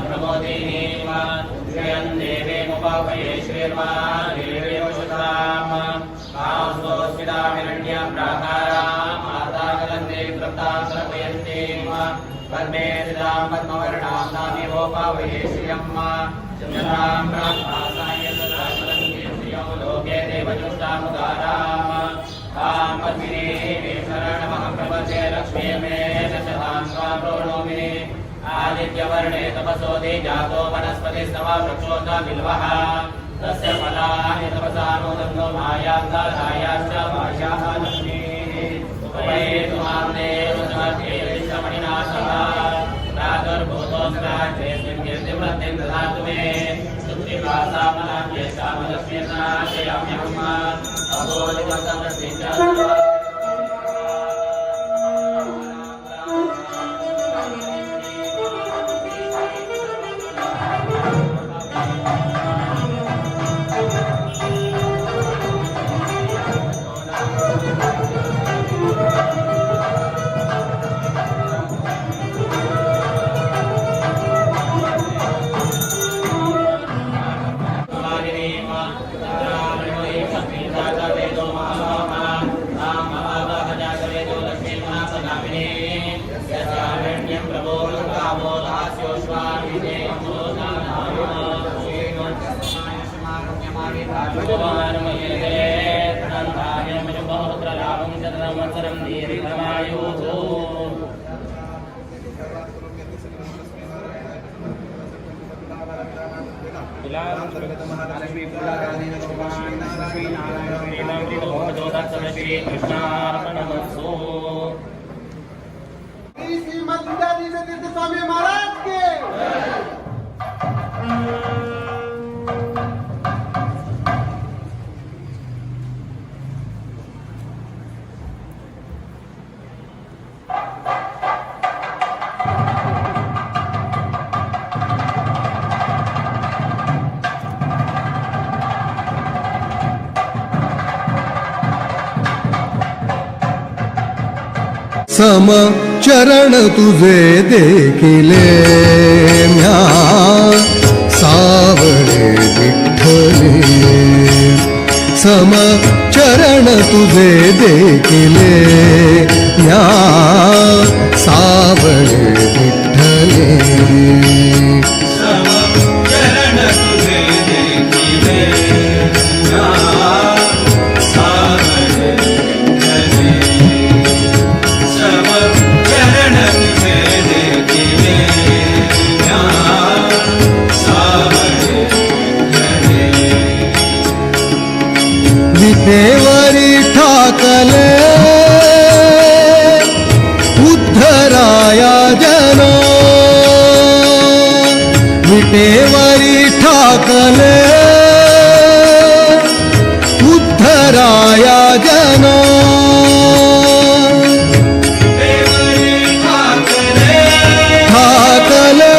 प्रमोदिनीम श्रियं देवीमुपावये श्रीर्मा देवीमुषताम कामस्तोस्मितामिरण्य प्राकारां माता गलन्ते कृप्ता सर्वयन्तीम पद्मे सिदां पद्मवर्णां नामेवोपावये श्रियं चन्द्रां प्रासाय सदा चलन्ति श्रियं लोके देवजुष्टामुदाराम् तां पद्मिनीं शरणमहं प्रपद्ये लक्ष्मी मे दशतां स्वां प्रणोमि आदित्यवर्णे तपसोदे जातो वनस्पतिस्तव वृक्षोऽथ बिल्वः तस्य फलानि तपसानोदन्तो मायान्तारायाश्च भाष्याः लक्ष्मीः उपयेतु मां देव समर्पयेष्टमणिनाशः प्रादुर्भूतोऽस्त्राज्येऽस्मिन् कीर्तिवृद्धिं ददातु मे सुत्रिभासामलाभ्येष्टामलक्ष्मीर्नाशयाम्यहम् अबोधिमसमृद्धिं च स्वामी महाराज के सम चरण तुझे देखिले म्या सावळे विठ्ठले सम चरण तुझे देखिले म्या सावळे विठ्ठले विटेवरी ठाकले उद्धराया जन विटेवरी ठाकले उद्धराया जन ठाकले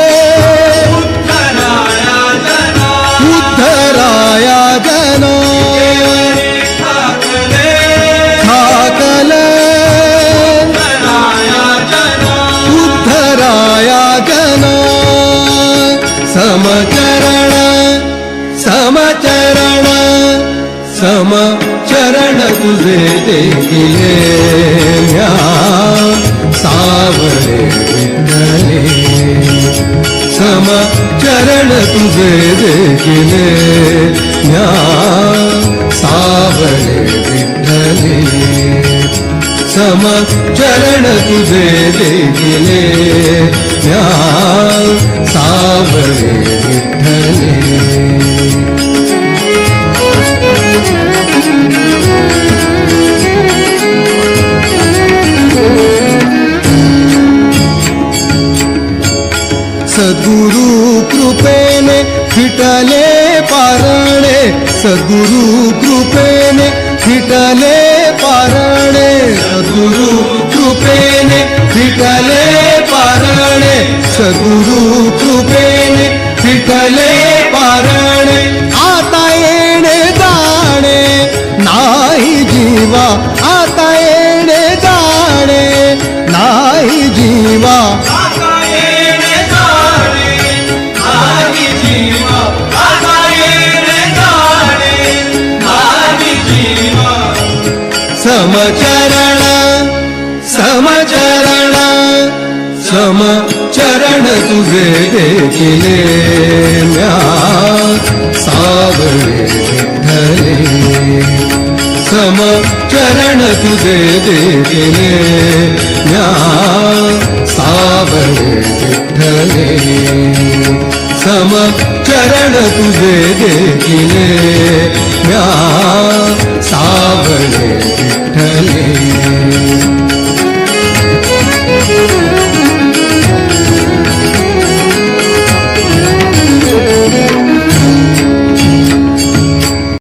उद्धराया जन समचरण तुझे देखिले म्या सावळे विठ्ठले समचरण तुझे देखिले म्या सावळे विठ्ठले समचरण तुझे देखिले म्या सावळे विठ्ठले सद्गुरु कृपेने फिटले पारणे सद्गुरु कृपेने फिटले पारणे सद्गुरु कृपेने फिटले पारणे सद्गुरु कृपेने फिटले पारणे आता येणे जाणे नाही जीवा आता येणे जाणे नाही जीवा सम चरण तुझे देखिले म्या सावळे विठ्ठले सम चरण तुझे देखिले म्या सावळे विठ्ठले सम चरण तुझे देखिले